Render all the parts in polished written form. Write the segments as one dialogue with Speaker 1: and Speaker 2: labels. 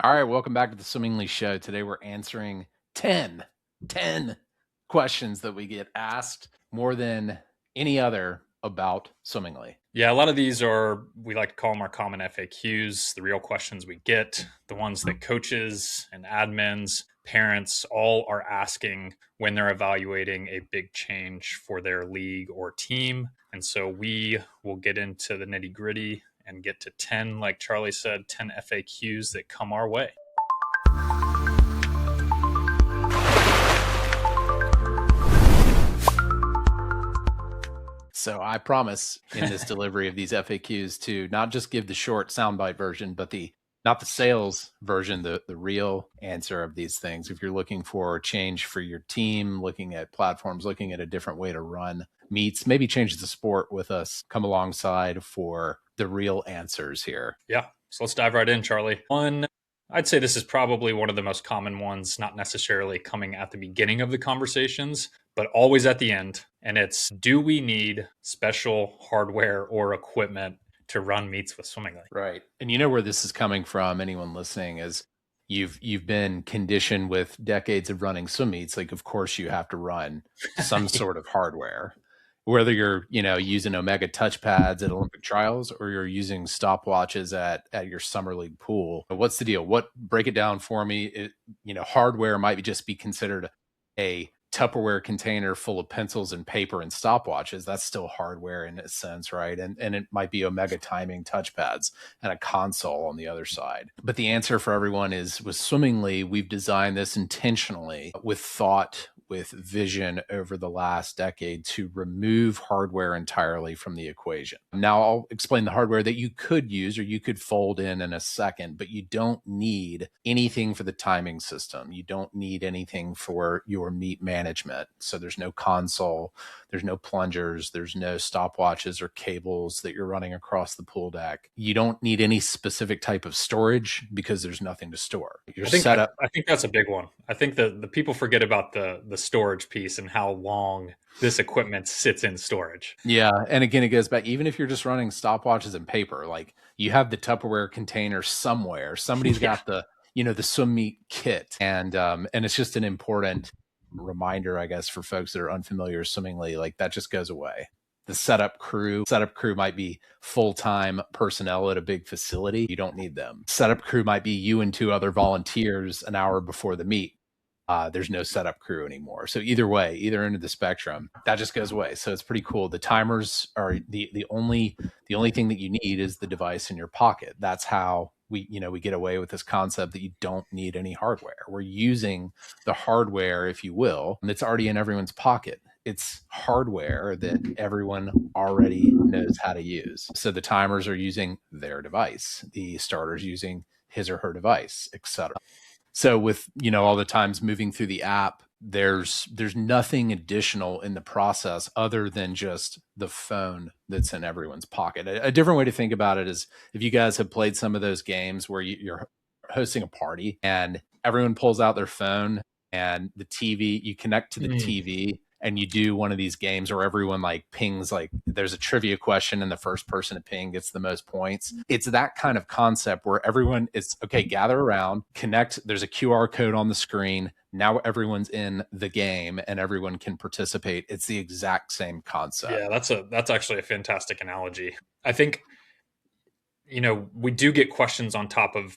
Speaker 1: All right, welcome back to the Swimmingly Show. Today we're answering 10 questions that we get asked more than any other about Swimmingly.
Speaker 2: Yeah, a lot of these are, we like to call them our common FAQs, the real questions we get, the ones that coaches and admins, parents all are asking when they're evaluating a big change for their league or team. And so we will get into the nitty gritty and get to 10, like Charlie said, 10 FAQs that come our way.
Speaker 1: So I promise in this delivery of these FAQs to not just give the short soundbite version, but not the sales version, the real answer of these things. If you're looking for a change for your team, looking at platforms, looking at a different way to run meets, maybe change the sport with us, come alongside for the real answers here.
Speaker 2: Yeah. So let's dive right in, Charlie. I'd say this is probably one of the most common ones, not necessarily coming at the beginning of the conversations, but always at the end. And it's, do we need special hardware or equipment to run meets with Swimmingly?
Speaker 1: Right. And you know where this is coming from, anyone listening, is you've been conditioned with decades of running swim meets. Like, of course you have to run some sort of hardware, whether you're, using Omega touchpads at Olympic trials or you're using stopwatches at your summer league pool. What's the deal? Break it down for me. Hardware might just be considered a Tupperware container full of pencils and paper and stopwatches. That's still hardware in a sense, right? And it might be Omega timing touchpads and a console on the other side. But the answer for everyone is, with Swimmingly, we've designed this intentionally with thought, with vision over the last decade to remove hardware entirely from the equation. Now I'll explain the hardware that you could use or you could fold in a second, but you don't need anything for the timing system. You don't need anything for your meet management. So there's no console, there's no plungers, there's no stopwatches or cables that you're running across the pool deck. You don't need any specific type of storage because there's nothing to store.
Speaker 2: I think that's a big one. I think the people forget about the storage piece and how long this equipment sits in storage.
Speaker 1: Yeah. And again, it goes back, even if you're just running stopwatches and paper, like you have the Tupperware container somewhere, somebody's got the swim meet kit. And it's just an important reminder, I guess, for folks that are unfamiliar with Swimmingly, like that just goes away. The setup crew might be full-time personnel at a big facility. You don't need them. Setup crew might be you and two other volunteers an hour before the meet. There's no setup crew anymore. So either way, either end of the spectrum, that just goes away. So it's pretty cool. The timers are the only thing that you need is the device in your pocket. That's how we get away with this concept that you don't need any hardware. We're using the hardware, if you will, that's already in everyone's pocket. It's hardware that everyone already knows how to use. So the timers are using their device, the starter's using his or her device, etc. So with, all the times moving through the app, there's nothing additional in the process other than just the phone that's in everyone's pocket. A different way to think about it is, if you guys have played some of those games where you're hosting a party and everyone pulls out their phone and the TV, you connect to the TV and you do one of these games where everyone like pings, like there's a trivia question and the first person to ping gets the most points. It's that kind of concept where everyone is, okay, gather around, connect. There's a QR code on the screen. Now everyone's in the game and everyone can participate. It's the exact same concept.
Speaker 2: Yeah, that's actually a fantastic analogy. I think, we do get questions on top of,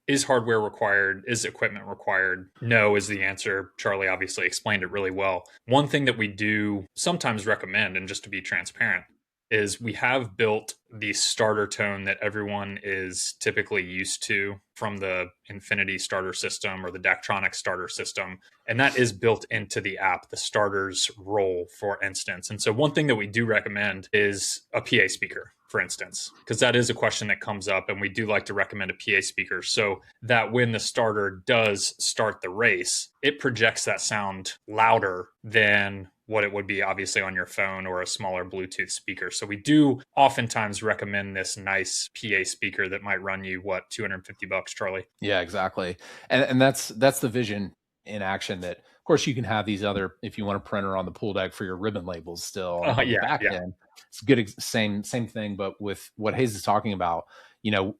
Speaker 2: is hardware required? Is equipment required? No is the answer. Charlie obviously explained it really well. One thing that we do sometimes recommend, and just to be transparent, is we have built the starter tone that everyone is typically used to from the Infinity starter system or the Daktronics starter system. And that is built into the app, the starter's role, for instance. And so one thing that we do recommend is a PA speaker, for instance, because that is a question that comes up, and we do like to recommend a PA speaker so that when the starter does start the race, it projects that sound louder than what it would be obviously on your phone or a smaller Bluetooth speaker. So we do oftentimes recommend this nice PA speaker that might run you, $250, Charlie?
Speaker 1: Yeah, exactly. And that's the vision in action, that of course you can have these other, if you want a printer on the pool deck for your ribbon labels still on the back end. It's good. Same thing. But with what Hayes is talking about,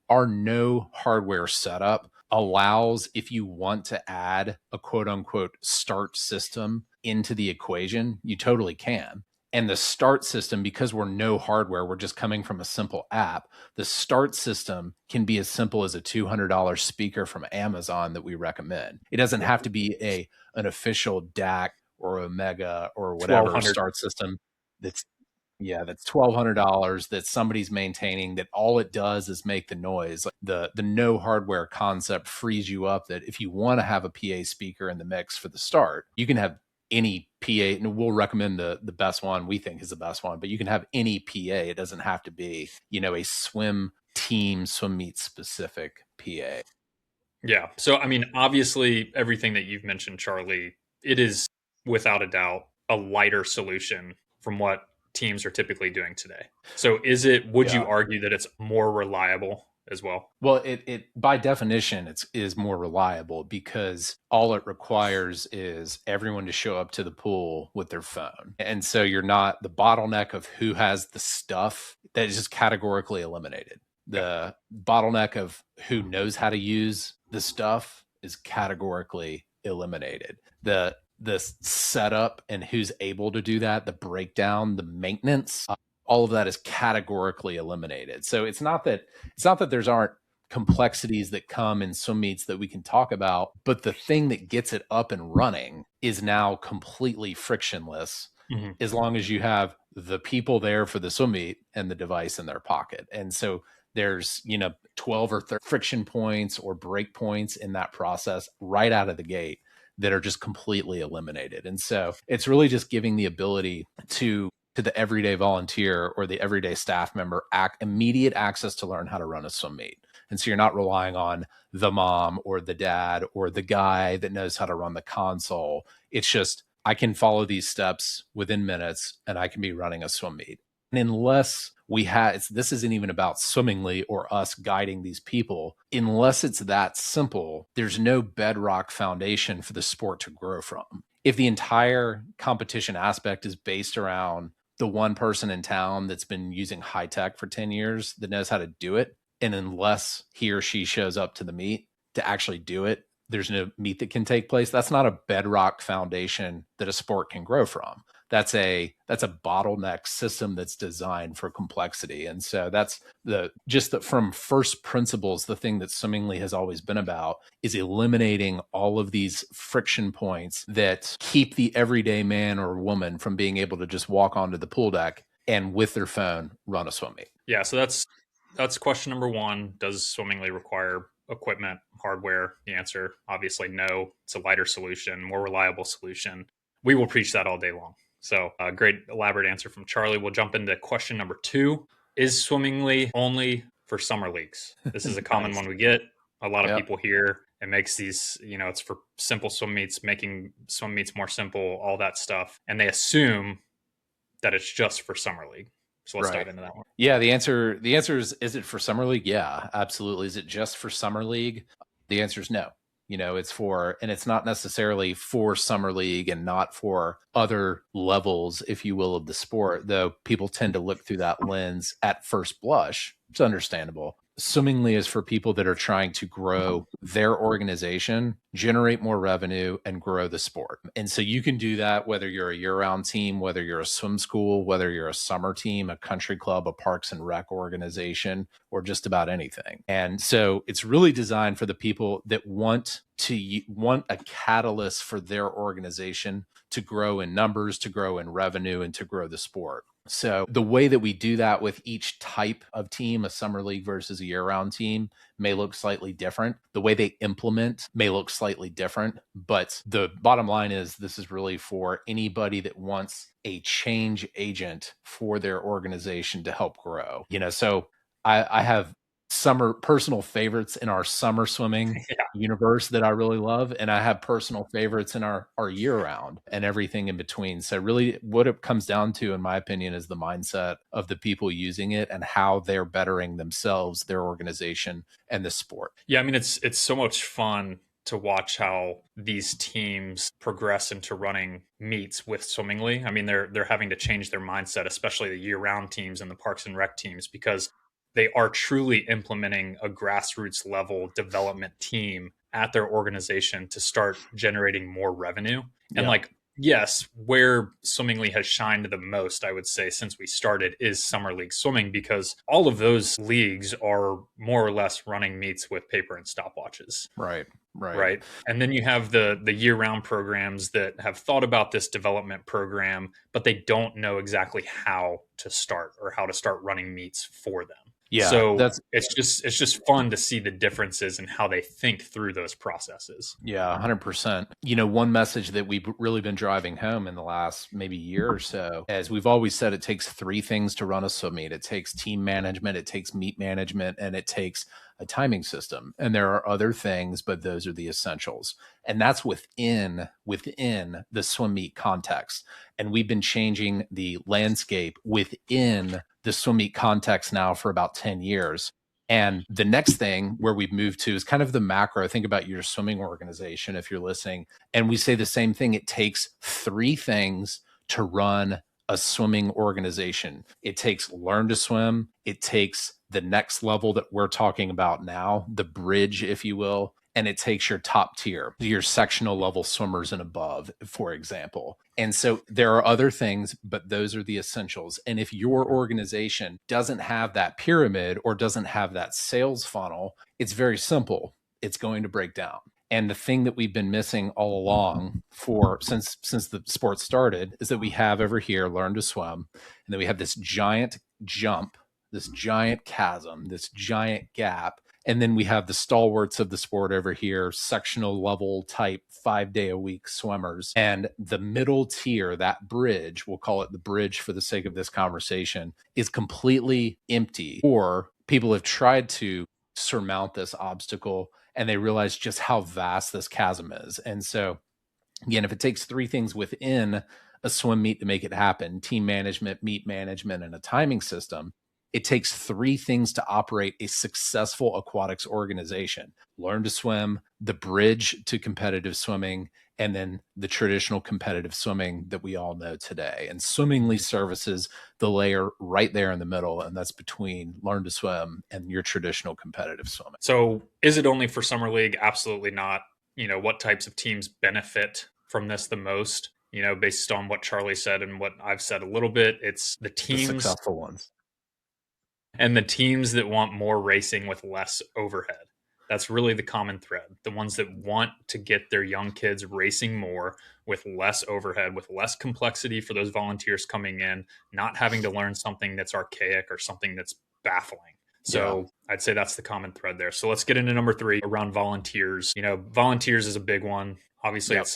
Speaker 1: our no hardware setup allows, if you want to add a quote unquote start system into the equation, you totally can. And the start system, because we're no hardware, we're just coming from a simple app. The start system can be as simple as a $200 speaker from Amazon that we recommend. It doesn't have to be an official DAC or Omega or whatever
Speaker 2: 1200.
Speaker 1: start system that's that's $1,200 that somebody's maintaining, that all it does is make the noise. Like the no hardware concept frees you up, that if you want to have a PA speaker in the mix for the start, you can have any PA, and we'll recommend the best one we think is the best one, but you can have any PA. It doesn't have to be, a swim meet specific PA.
Speaker 2: Yeah. So, I mean, obviously, everything that you've mentioned, Charlie, it is without a doubt a lighter solution from what teams are typically doing today. So, would you
Speaker 1: Yeah.
Speaker 2: argue that it's more reliable as well?
Speaker 1: Well, it by definition is more reliable, because all it requires is everyone to show up to the pool with their phone. And so you're not, the bottleneck of who has the stuff, that is just categorically eliminated. The bottleneck of who knows how to use the stuff is categorically eliminated. The setup and who's able to do that, the breakdown, the maintenance, all of that is categorically eliminated. So it's not that there's aren't complexities that come in swim meets that we can talk about, but the thing that gets it up and running is now completely frictionless, as long as you have the people there for the swim meet and the device in their pocket. And so there's 12 or 30 friction points or break points in that process right out of the gate that are just completely eliminated. And so it's really just giving the ability to the everyday volunteer or the everyday staff member immediate access to learn how to run a swim meet. And so you're not relying on the mom or the dad or the guy that knows how to run the console. It's just, I can follow these steps within minutes and I can be running a swim meet. And unless this isn't even about Swimmingly or us guiding these people, unless it's that simple, there's no bedrock foundation for the sport to grow from. If the entire competition aspect is based around the one person in town that's been using high tech for 10 years that knows how to do it, and unless he or she shows up to the meet to actually do it, there's no meet that can take place. That's not a bedrock foundation that a sport can grow from. That's a bottleneck system that's designed for complexity. And so that's from first principles, the thing that Swimmingly has always been about is eliminating all of these friction points that keep the everyday man or woman from being able to just walk onto the pool deck and with their phone run a swim meet.
Speaker 2: Yeah. So that's question number one. Does Swimmingly require equipment, hardware? The answer, obviously, no. It's a lighter solution, more reliable solution. We will preach that all day long. So a great elaborate answer from Charlie. We'll jump into question number two. Is Swimmingly only for summer leagues? This is a common
Speaker 1: Nice.
Speaker 2: one we get. A lot of
Speaker 1: Yep.
Speaker 2: people hear it makes these, it's for simple swim meets, making swim meets more simple, all that stuff. And they assume that it's just for summer league. So let's dive into that one.
Speaker 1: Yeah, the answer is it for summer league? Yeah, absolutely. Is it just for summer league? The answer is no. It's not necessarily for summer league and not for other levels, if you will, of the sport, though people tend to look through that lens at first blush. It's understandable. Swimmingly is for people that are trying to grow their organization, generate more revenue, and grow the sport. And so you can do that whether you're a year-round team, whether you're a swim school, whether you're a summer team, a country club, a parks and rec organization, or just about anything. And so it's really designed for the people that want a catalyst for their organization to grow in numbers, to grow in revenue, and to grow the sport. So the way that we do that with each type of team, a summer league versus a year-round team, may look slightly different. The way they implement may look slightly different, but the bottom line is this is really for anybody that wants a change agent for their organization to help grow. So I have summer personal favorites in our summer swimming universe that I really love. And I have personal favorites in our year round and everything in between. So really what it comes down to, in my opinion, is the mindset of the people using it and how they're bettering themselves, their organization, and the sport.
Speaker 2: Yeah. I mean, it's so much fun to watch how these teams progress into running meets with Swimmingly. I mean, they're having to change their mindset, especially the year-round teams and the parks and rec teams, because they are truly implementing a grassroots level development team at their organization to start generating more revenue. And
Speaker 1: Yeah.
Speaker 2: like, yes, where Swimming League has shined the most, I would say, since we started is Summer League Swimming, because all of those leagues are more or less running meets with paper and stopwatches.
Speaker 1: Right. Right.
Speaker 2: Right. And then you have the year-round programs that have thought about this development program, but they don't know exactly how to start or how to start running meets for them.
Speaker 1: Yeah.
Speaker 2: So
Speaker 1: That's
Speaker 2: it's just fun to see the differences in how they think through those processes.
Speaker 1: Yeah, 100%. One message that we've really been driving home in the last maybe year or so, as we've always said, it takes three things to run a swim meet. It takes team management, it takes meet management, and it takes a timing system. And there are other things, but those are the essentials. And that's within the swim meet context. And we've been changing the landscape within the swim meet context now for about 10 years. And the next thing where we've moved to is kind of the macro. Think about your swimming organization if you're listening. And we say the same thing. It takes three things to run a swimming organization. It takes learn to swim. It takes the next level that we're talking about now, the bridge, if you will. And it takes your top tier, your sectional level swimmers and above, for example. And so there are other things, but those are the essentials. And if your organization doesn't have that pyramid or doesn't have that sales funnel, it's very simple. It's going to break down. And the thing that we've been missing all along since the sport started is that we have over here learn to swim, and then we have this giant jump, this giant chasm, this giant gap. And then we have the stalwarts of the sport over here, sectional level type 5-day-a-week swimmers. And the middle tier, that bridge, we'll call it the bridge for the sake of this conversation, is completely empty. Or people have tried to surmount this obstacle and they realize just how vast this chasm is. And so, again, if it takes three things within a swim meet to make it happen, team management, meet management, and a timing system, it takes three things to operate a successful aquatics organization: learn to swim, the bridge to competitive swimming, and then the traditional competitive swimming that we all know today. And Swimmingly services the layer right there in the middle, and that's between learn to swim and your traditional competitive swimming.
Speaker 2: So is it only for Summer League? Absolutely not. What types of teams benefit from this the most? Based on what Charlie said and what I've said a little bit, it's the
Speaker 1: The
Speaker 2: teams
Speaker 1: successful ones.
Speaker 2: and the teams that want more racing with less overhead. That's really the common thread. The ones that want to get their young kids racing more with less overhead, with less complexity for those volunteers coming in, not having to learn something that's archaic or something that's baffling. So I'd say that's the common thread there. So let's get into number 3 around volunteers. Volunteers is a big one. Obviously, at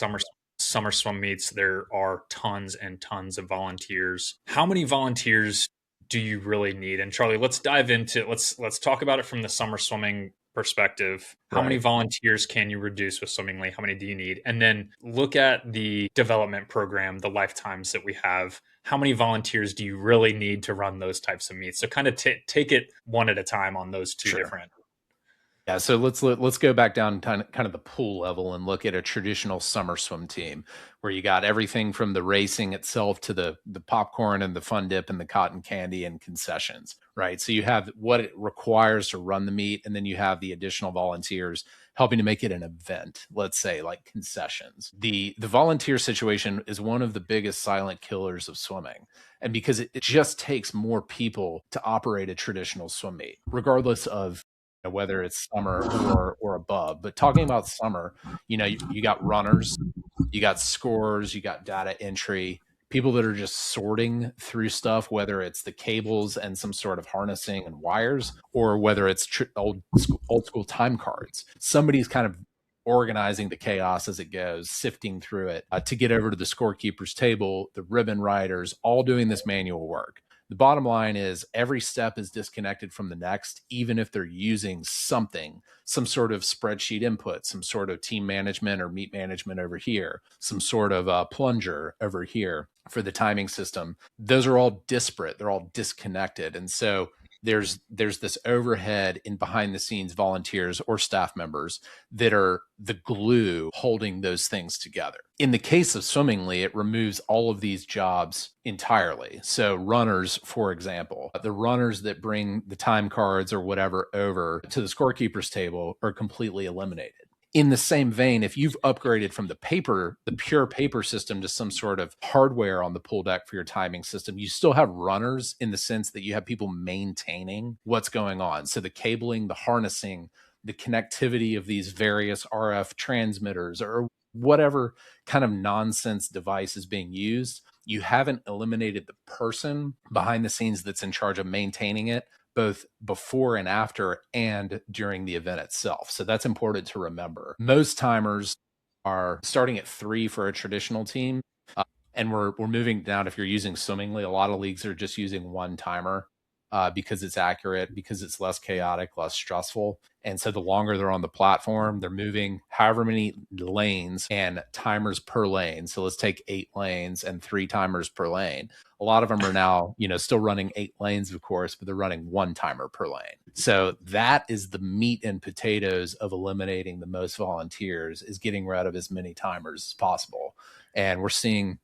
Speaker 2: summer swim meets, there are tons and tons of volunteers. How many volunteers do you really need? And Charlie, let's dive into let's talk about it from the summer swimming perspective. How many volunteers can you reduce with Swimmingly? How many do you need? And then look at the development program, the lifetimes that we have. How many volunteers do you really need to run those types of meets? So kind of take it one at a time on those two different.
Speaker 1: Yeah, so let's go back down kind of the pool level and look at a traditional summer swim team where you got everything from the racing itself to the popcorn and the fun dip and the cotton candy and concessions, right? So you have what it requires to run the meet, and then you have the additional volunteers helping to make it an event, let's say like concessions. The volunteer situation is one of the biggest silent killers of swimming. And because it just takes more people to operate a traditional swim meet, regardless of whether it's summer or above. But talking about summer, you got runners, you got scorers, you got data entry, people that are just sorting through stuff, whether it's the cables and some sort of harnessing and wires, or whether it's old school time cards. Somebody's kind of organizing the chaos as it goes, sifting through it to get over to the scorekeeper's table, the ribbon riders, all doing this manual work. The bottom line is every step is disconnected from the next, even if they're using something, some sort of spreadsheet input, some sort of team management or meet management over here, some sort of plunger over here for the timing system. Those are all disparate. They're all disconnected. And so there's this overhead in behind the scenes volunteers or staff members that are the glue holding those things together. In the case of Swimmingly, it removes all of these jobs entirely. So runners, for example, the runners that bring the time cards or whatever over to the scorekeeper's table are completely eliminated. In the same vein, if you've upgraded from the pure paper system to some sort of hardware on the pool deck for your timing system, you still have runners in the sense that you have people maintaining what's going on. So the cabling, the harnessing, the connectivity of these various RF transmitters or whatever kind of nonsense device is being used, you haven't eliminated the person behind the scenes that's in charge of maintaining it, both before and after and during the event itself. So that's important to remember. Most timers are starting at 3 for a traditional team. And we're moving down. If you're using Swimmingly, a lot of leagues are just using 1 timer because it's accurate, because it's less chaotic, less stressful. And so the longer they're on the platform, they're moving however many lanes and timers per lane. So let's take 8 lanes and 3 timers per lane. A lot of them are now, still running 8 lanes, of course, but they're running 1 timer per lane. So that is the meat and potatoes of eliminating the most volunteers, is getting rid of as many timers as possible. And we're seeing,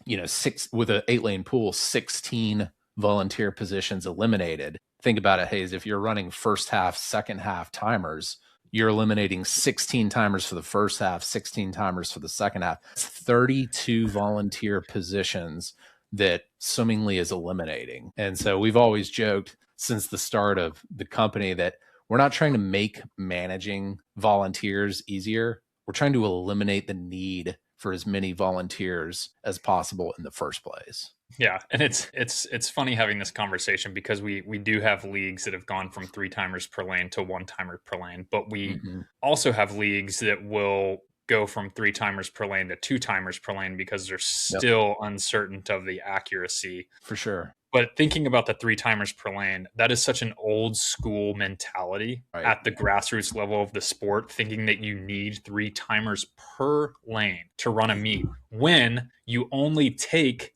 Speaker 1: 6 with an 8-lane pool, 16 volunteer positions eliminated. Think about it, Hayes. If you're running first half, second half timers, you're eliminating 16 timers for the first half, 16 timers for the second half. It's 32 volunteer positions that Swimmingly is eliminating. And so we've always joked since the start of the company that we're not trying to make managing volunteers easier. We're trying to eliminate the need for as many volunteers as possible in the first place.
Speaker 2: Yeah, and it's funny having this conversation because we do have leagues that have gone from 3 timers per lane to 1 timer per lane, but we also have leagues that will go from 3 timers per lane to 2 timers per lane because they're still uncertain of the accuracy.
Speaker 1: For sure.
Speaker 2: But thinking about the 3 timers per lane, that is such an old school mentality at the grassroots level of the sport, thinking that you need 3 timers per lane to run a meet when you only take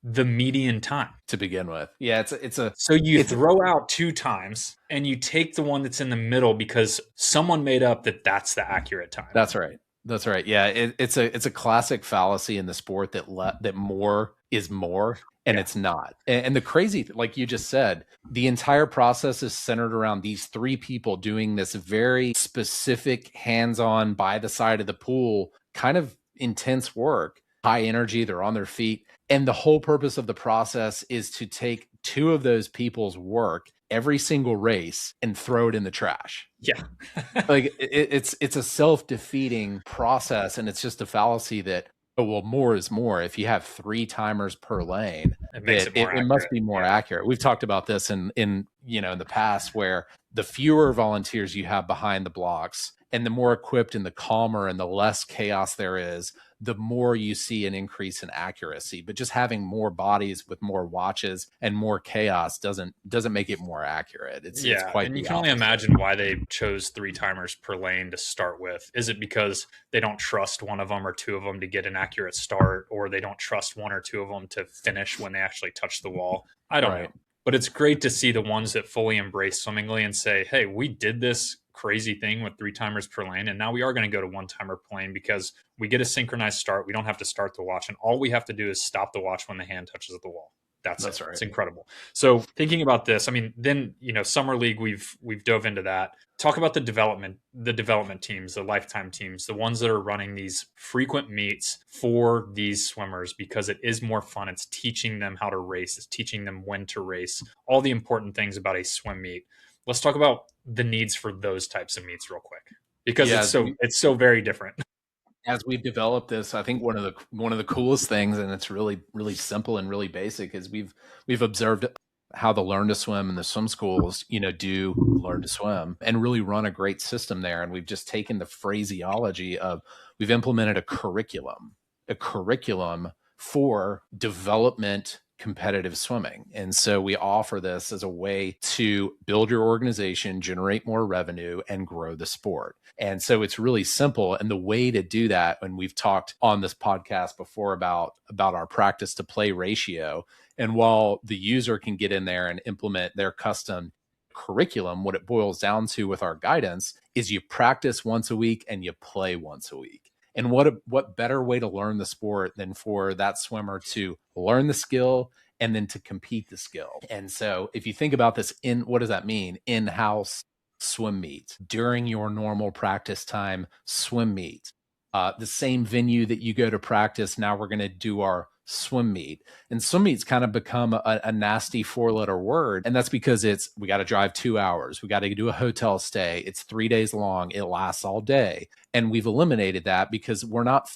Speaker 2: the median time
Speaker 1: to begin with. Yeah,
Speaker 2: so you throw out 2 times and you take the one that's in the middle because someone made up that that's the accurate time.
Speaker 1: That's right. Yeah, it's a classic fallacy in the sport that more is more, and it's not. And the crazy, like you just said, the entire process is centered around these 3 people doing this very specific, hands-on, by the side of the pool, kind of intense work, high energy. They're on their feet. And the whole purpose of the process is to take 2 of those people's work every single race and throw it in the trash.
Speaker 2: Yeah.
Speaker 1: Like it's a self-defeating process, and it's just a fallacy that, more is more. If you have 3 timers per lane, it must be more accurate. We've talked about this in the past, where the fewer volunteers you have behind the blocks and the more equipped and the calmer and the less chaos there is, the more you see an increase in accuracy. But just having more bodies with more watches and more chaos doesn't make it more accurate. It's quite.
Speaker 2: And you can only imagine why they chose 3 timers per lane to start with. Is it because they don't trust one of them or 2 of them to get an accurate start, or they don't trust 1 or 2 of them to finish when they actually touch the wall? I don't know. But it's great to see the ones that fully embrace Swimmingly and say, hey, we did this crazy thing with 3 timers per lane, and now we are going to go to 1 timer per lane because we get a synchronized start. We don't have to start the watch, and all we have to do is stop the watch when the hand touches the wall. That's it. Right. It's incredible. So thinking about this, I mean, then, Summer League, we've dove into that. Talk about the development teams, the lifetime teams, the ones that are running these frequent meets for these swimmers, because it is more fun. It's teaching them how to race. It's teaching them when to race, all the important things about a swim meet. Let's talk about the needs for those types of meets real quick, because it's so very different.
Speaker 1: As we've developed this, I think one of the coolest things, and it's really, really simple and really basic, is we've observed how the Learn to Swim and the swim schools, do Learn to Swim and really run a great system there. And we've just taken the phraseology of, we've implemented a curriculum for development competitive swimming. And so we offer this as a way to build your organization, generate more revenue, and grow the sport. And so it's really simple. And the way to do that, and we've talked on this podcast before about our practice to play ratio. And while the user can get in there and implement their custom curriculum, what it boils down to with our guidance is you practice once a week and you play once a week. And what better way to learn the sport than for that swimmer to learn the skill and then to compete the skill. And so if you think about this, what does that mean? In-house swim meet, during your normal practice time swim meet, the same venue that you go to practice, now we're going to do our swim meet. And swim meet's kind of become a nasty 4-letter word. And that's because we got to drive 2 hours. We got to do a hotel stay. It's 3 days long. It lasts all day. And we've eliminated that because we're not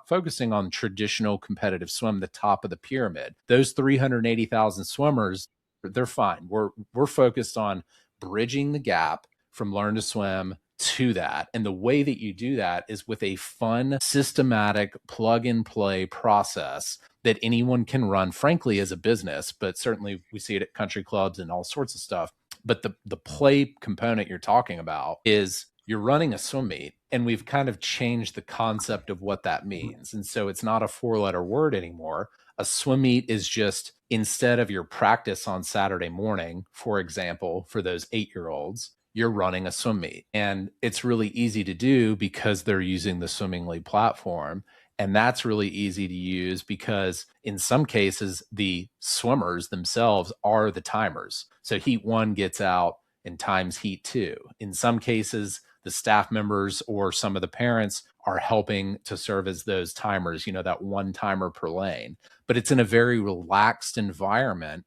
Speaker 1: focusing on traditional competitive swim, the top of the pyramid. Those 380,000 swimmers, they're fine. We're focused on bridging the gap from learn to swim to that. And the way that you do that is with a fun, systematic plug and play process that anyone can run, frankly, as a business, but certainly we see it at country clubs and all sorts of stuff. But the play component you're talking about is you're running a swim meet, and we've kind of changed the concept of what that means. And so it's not a 4-letter word anymore. A swim meet is just, instead of your practice on Saturday morning, for example, for those 8-year-olds, you're running a swim meet. And it's really easy to do because they're using the Swimmingly platform. And that's really easy to use because in some cases, the swimmers themselves are the timers. So heat 1 gets out and times heat 2. In some cases, the staff members or some of the parents are helping to serve as those timers, that 1 timer per lane. But it's in a very relaxed environment.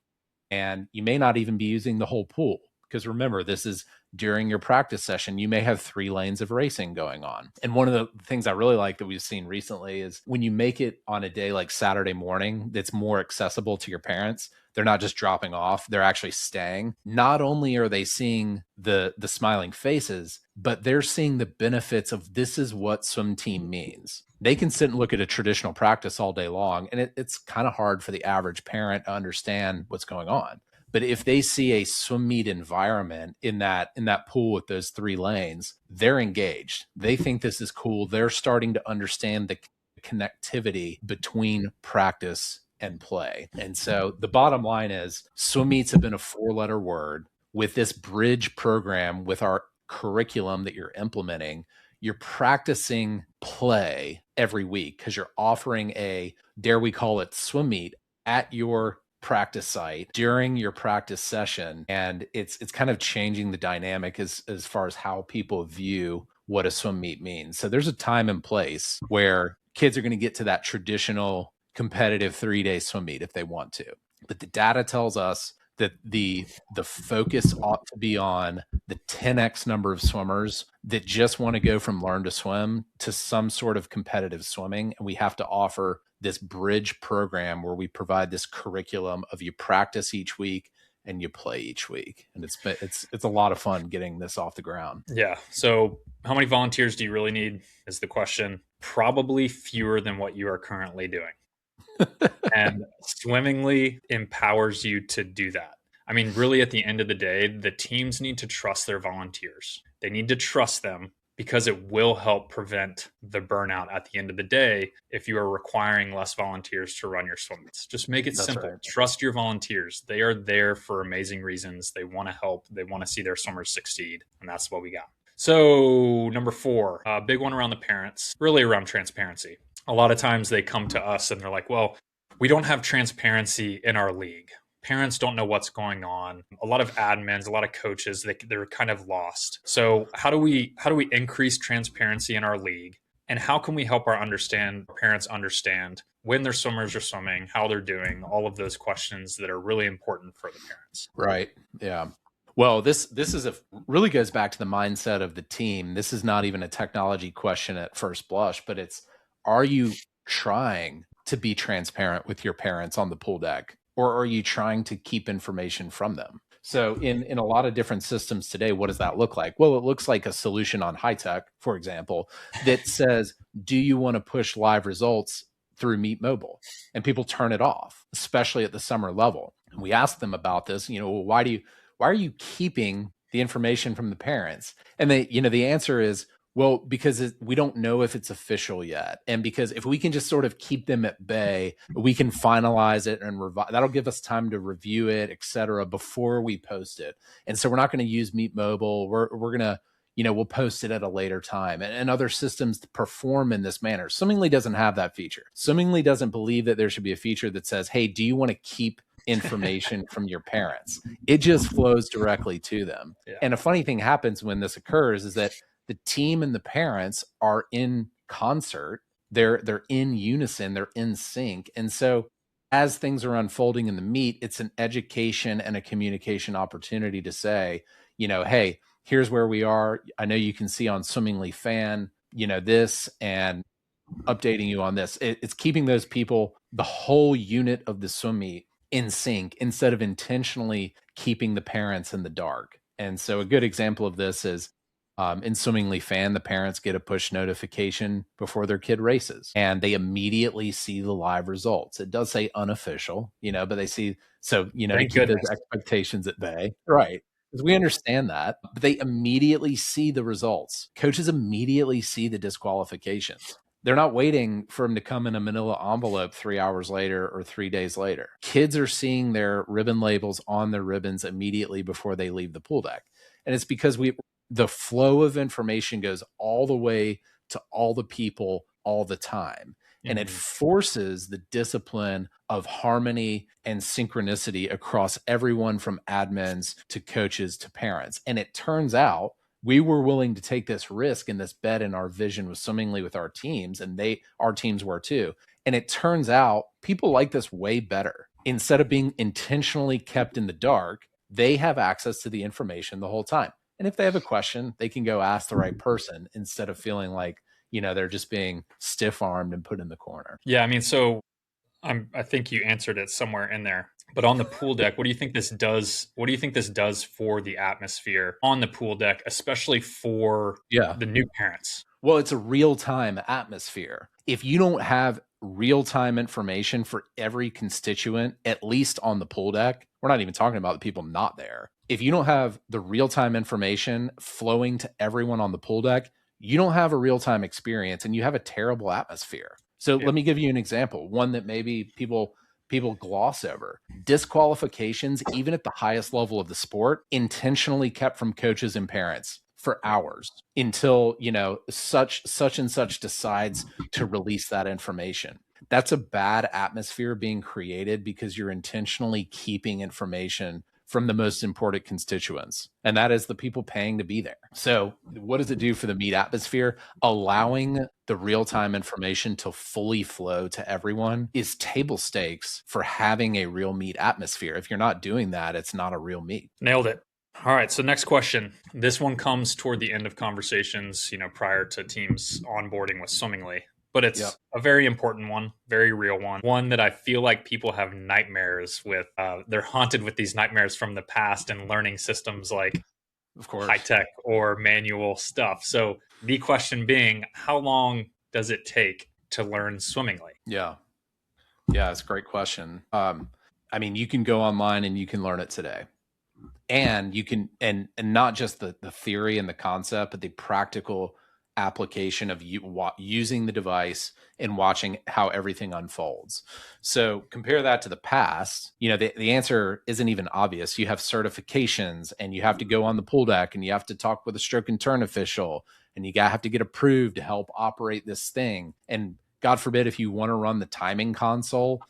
Speaker 1: And you may not even be using the whole pool. Because remember, this is during your practice session, you may have 3 lanes of racing going on. And one of the things I really like that we've seen recently is when you make it on a day like Saturday morning, that's more accessible to your parents. They're not just dropping off, they're actually staying. Not only are they seeing the smiling faces, but they're seeing the benefits of this is what swim team means. They can sit and look at a traditional practice all day long, and it's kind of hard for the average parent to understand what's going on. But if they see a swim meet environment in that pool with those 3 lanes, they're engaged. They think this is cool. They're starting to understand the connectivity between practice and play. And so the bottom line is swim meets have been a 4-letter word. With this bridge program, with our curriculum that you're implementing, you're practicing play every week because you're offering a, dare we call it, swim meet at your practice site during your practice session. And it's kind of changing the dynamic as far as how people view what a swim meet means. So there's a time and place where kids are going to get to that traditional competitive 3-day swim meet if they want to. But the data tells us that the focus ought to be on the 10x number of swimmers that just want to go from learn to swim to some sort of competitive swimming. And we have to offer this bridge program where we provide this curriculum of you practice each week and you play each week. And it's a lot of fun getting this off the ground.
Speaker 2: Yeah. So how many volunteers do you really need is the question. Probably fewer than what you are currently doing. And Swimmingly empowers you to do that. I mean, really, at the end of the day, the teams need to trust their volunteers. They need to trust them because it will help prevent the burnout at the end of the day if you are requiring less volunteers to run your swim meets. Just make it simple. Right. Trust your volunteers. They are there for amazing reasons. They want to help. They want to see their swimmers succeed. And that's what we got. So number 4, a big one around the parents, really around transparency. A lot of times they come to us and they're like, well, we don't have transparency in our league. Parents don't know what's going on. A lot of admins, a lot of coaches, they're kind of lost. So how do we increase transparency in our league? And how can we help our parents understand when their swimmers are swimming, how they're doing, all of those questions that are really important for the parents?
Speaker 1: Right. Yeah. Well, this really goes back to the mindset of the team. This is not even a technology question at first blush, but it's, are you trying to be transparent with your parents on the pool deck? Or are you trying to keep information from them? So in a lot of different systems today, what does that look like? Well, it looks like a solution on high tech, for example, that says, do you want to push live results through Meet Mobile, and people turn it off, especially at the summer level. And we asked them about this, well, why are you keeping the information from the parents? And the answer is, well, because we don't know if it's official yet. And because if we can just sort of keep them at bay, we can finalize it and that'll give us time to review it, et cetera, before we post it. And so we're not going to use Meet Mobile. We're going to, we'll post it at a later time. And other systems perform in this manner. Swimmingly doesn't have that feature. Swimmingly doesn't believe that there should be a feature that says, hey, do you want to keep information from your parents? It just flows directly to them. Yeah. And a funny thing happens when this occurs is that the team and the parents are in concert. They're in unison. They're in sync. And so as things are unfolding in the meet, it's an education and a communication opportunity to say, hey, here's where we are. I know you can see on Swimmingly Fan, this, and updating you on this. It's keeping those people, the whole unit of the swim meet, in sync instead of intentionally keeping the parents in the dark. And so a good example of this is in Swimmingly Fan, the parents get a push notification before their kid races, and they immediately see the live results. It does say unofficial, but they see, so, to keep those expectations at bay. Right. Because we understand that, but they immediately see the results. Coaches immediately see the disqualifications. They're not waiting for them to come in a manila envelope 3 hours later or 3 days later. Kids are seeing their ribbon labels on their ribbons immediately before they leave the pool deck. And it's because the flow of information goes all the way to all the people all the time. And it forces the discipline of harmony and synchronicity across everyone from admins to coaches to parents. And it turns out we were willing to take this risk and this bet in our vision with Swimmingly with our teams, and our teams were too. And it turns out people like this way better. Instead of being intentionally kept in the dark, they have access to the information the whole time. And if they have a question, they can go ask the right person instead of feeling like, they're just being stiff-armed and put in the corner.
Speaker 2: Yeah, I mean, so I think you answered it somewhere in there. But on the pool deck, what do you think this does? What do you think this does for the atmosphere on the pool deck, especially for the new parents?
Speaker 1: Well, it's a real-time atmosphere. If you don't have real-time information for every constituent, at least on the pool deck, we're not even talking about the people not there. If you don't have the real-time information flowing to everyone on the pool deck, you don't have a real-time experience and you have a terrible atmosphere. So let me give you an example, one that maybe people gloss over. Disqualifications, even at the highest level of the sport, intentionally kept from coaches and parents for hours until, such and such decides to release that information. That's a bad atmosphere being created because you're intentionally keeping information from the most important constituents, and that is the people paying to be there. So what does it do for the meet atmosphere? Allowing the real-time information to fully flow to everyone is table stakes for having a real meet atmosphere. If you're not doing that, it's not a real meet.
Speaker 2: Nailed it. All right, so next question. This one comes toward the end of conversations, prior to teams onboarding with Swimmingly. But it's a very important one, very real one that I feel like people have nightmares with. They're haunted with these nightmares from the past and learning systems like,
Speaker 1: of course,
Speaker 2: high tech or manual stuff. So the question being, how long does it take to learn Swimmingly?
Speaker 1: Yeah, it's a great question. I mean, you can go online and you can learn it today. And you can, and not just the theory and the concept, but the practical application of using the device and watching how everything unfolds. So compare that to the past. The answer isn't even obvious. You have certifications and you have to go on the pool deck and you have to talk with a stroke and turn official and you have to get approved to help operate this thing. And God forbid, if you want to run the timing console,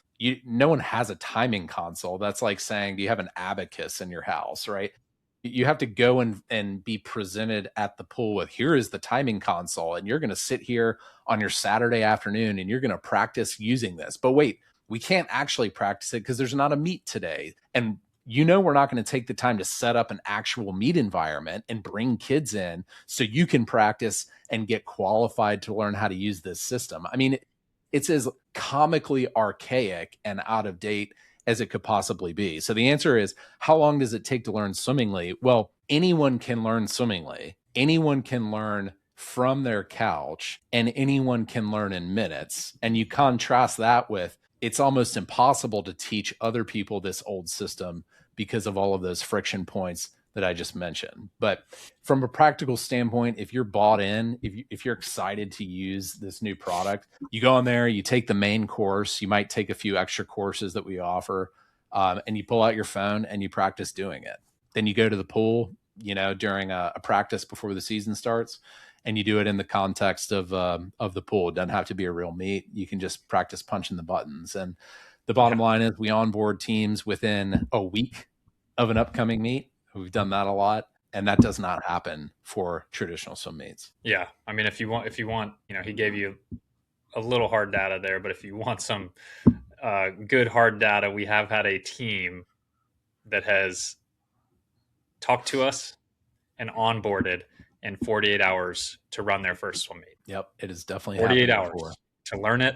Speaker 1: no one has a timing console. That's like saying, do you have an abacus in your house, right? You have to go and be presented at the pool with, here is the timing console, and you're going to sit here on your Saturday afternoon and you're going to practice using this. But wait, we can't actually practice it because there's not a meet today. And we're not going to take the time to set up an actual meet environment and bring kids in so you can practice and get qualified to learn how to use this system. I mean, it's as comically archaic and out of date as it could possibly be. So the answer is, how long does it take to learn Swimmingly? Well, anyone can learn Swimmingly. Anyone can learn from their couch, and anyone can learn in minutes. And you contrast that with, it's almost impossible to teach other people this old system because of all of those friction points that I just mentioned. But from a practical standpoint, if you're bought in, if you're excited to use this new product, you go in there, you take the main course, you might take a few extra courses that we offer, and you pull out your phone and you practice doing it. Then you go to the pool, during a practice before the season starts, and you do it in the context of the pool. It doesn't have to be a real meet. You can just practice punching the buttons. And the bottom line is we onboard teams within a week of an upcoming meet. We've done that a lot, and that does not happen for traditional swim meets.
Speaker 2: Yeah. I mean, if you want, he gave you a little hard data there, but if you want some good hard data, we have had a team that has talked to us and onboarded in 48 hours to run their first swim meet.
Speaker 1: Yep. It is definitely
Speaker 2: 48 hours to learn it,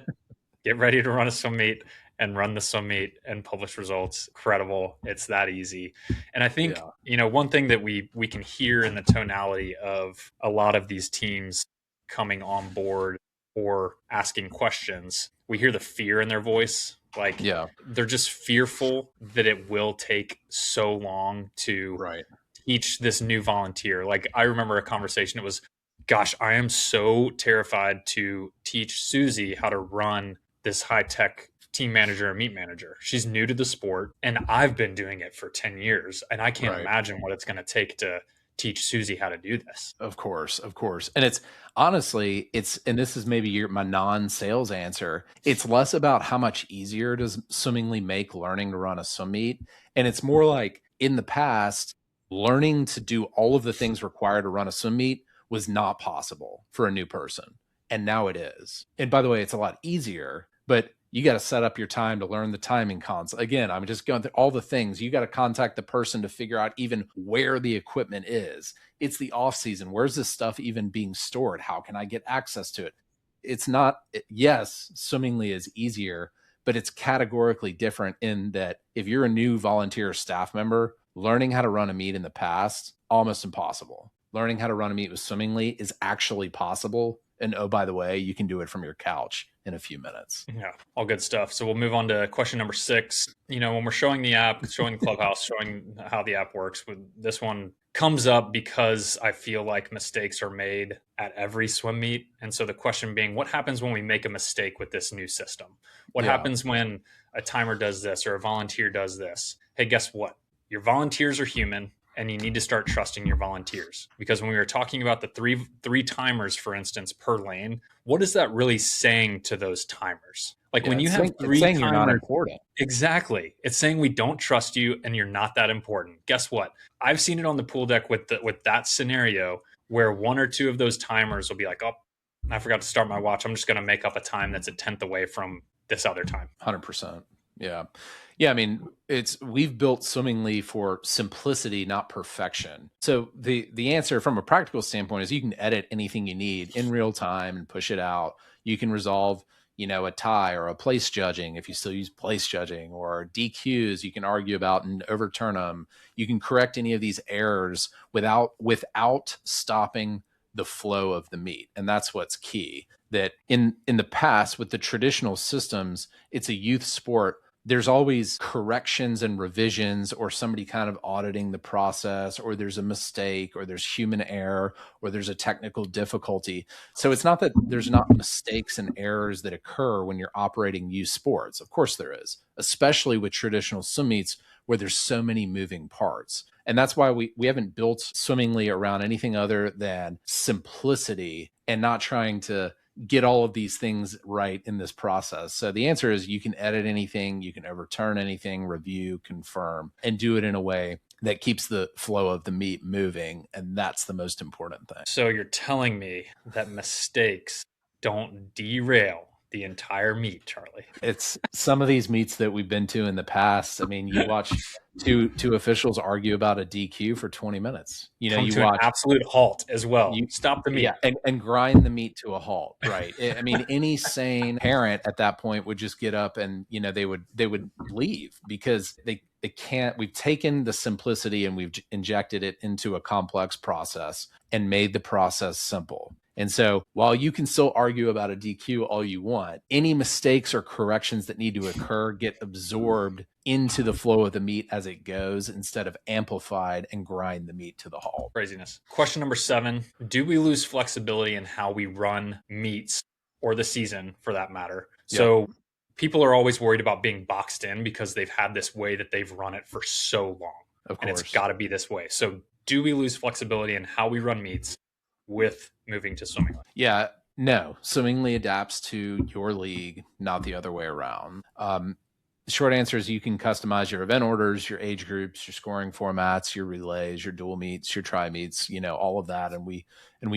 Speaker 2: get ready to run a swim meet, and run the swim meet and publish results. Incredible. It's that easy. And I think, one thing that we can hear in the tonality of a lot of these teams coming on board or asking questions, we hear the fear in their voice. Like, they're just fearful that it will take so long to teach this new volunteer. Like, I remember a conversation. It was, gosh, I am so terrified to teach Susie how to run this high-tech team manager and meet manager. She's new to the sport, and I've been doing it for 10 years, and I can't imagine what it's going to take to teach Susie how to do this.
Speaker 1: Of course. And it's honestly, and this is maybe my non-sales answer. It's less about how much easier does swimmingly make learning to run a swim meet. And it's more like, in the past, learning to do all of the things required to run a swim meet was not possible for a new person. And now it is. And by the way, it's a lot easier, but you got to set up your time to learn the timing concept. Again, I'm just going through all the things. You got to contact the person to figure out even where the equipment is. It's the off season. Where's this stuff even being stored? How can I get access to it? It's not, yes, swimmingly is easier, but it's categorically different in that if you're a new volunteer staff member, learning how to run a meet in the past, almost impossible. Learning how to run a meet with swimmingly is actually possible. And oh, by the way, you can do it from your couch in a few minutes.
Speaker 2: Yeah, all good stuff. So we'll move on to question number 6. When we're showing the app, showing the Clubhouse, showing how the app works, this one comes up because I feel like mistakes are made at every swim meet. And so the question being, what happens when we make a mistake with this new system? What happens when a timer does this or a volunteer does this? Hey, guess what? Your volunteers are human. And you need to start trusting your volunteers, because when we were talking about the three timers, for instance, per lane, what is that really saying to those timers? Like, when you have three timers,
Speaker 1: you're not important.
Speaker 2: Exactly. It's saying we don't trust you and you're not that important. Guess what? I've seen it on the pool deck with that scenario where one or two of those timers will be like, oh, I forgot to start my watch. I'm just going to make up a time that's a tenth away from this other time.
Speaker 1: 100%. Yeah. I mean, we've built swimmingly for simplicity, not perfection. So the answer from a practical standpoint is you can edit anything you need in real time and push it out. You can resolve, a tie or a place judging if you still use place judging, or DQs you can argue about and overturn them. You can correct any of these errors without stopping the flow of the meet. And that's what's key. That in the past with the traditional systems, it's a youth sport. There's always corrections and revisions, or somebody kind of auditing the process, or there's a mistake, or there's human error, or there's a technical difficulty. So it's not that there's not mistakes and errors that occur when you're operating youth sports. Of course there is, especially with traditional swim meets where there's so many moving parts. And that's why we haven't built swimmingly around anything other than simplicity and not trying to get all of these things right in this process. So the answer is you can edit anything, you can overturn anything, review, confirm, and do it in a way that keeps the flow of the meet moving. And that's the most important thing.
Speaker 2: So you're telling me that mistakes don't derail the entire meet, Charlie?
Speaker 1: It's some of these meets that we've been to in the past. I mean, you watch two officials argue about a DQ for 20 minutes. You watch
Speaker 2: an absolute halt as well. You stop the meet.
Speaker 1: Yeah, and grind the meet to a halt. Right. I mean, any sane parent at that point would just get up and, they would leave, because they can't. We've taken the simplicity and we've injected it into a complex process and made the process simple. And so while you can still argue about a DQ all you want, any mistakes or corrections that need to occur get absorbed into the flow of the meat as it goes instead of amplified and grind the meat to the halt.
Speaker 2: Craziness. Question number 7. Do we lose flexibility in how we run meets or the season for that matter?
Speaker 1: Yep.
Speaker 2: So people are always worried about being boxed in because they've had this way that they've run it for so long.
Speaker 1: Of course.
Speaker 2: And it's got to be this way. So do we lose flexibility in how we run meets with moving to swimmingly?
Speaker 1: Yeah, no. Swimmingly adapts to your league, not the other way around. The short answer is you can customize your event orders, your age groups, your scoring formats, your relays, your dual meets, your tri meets, all of that. And we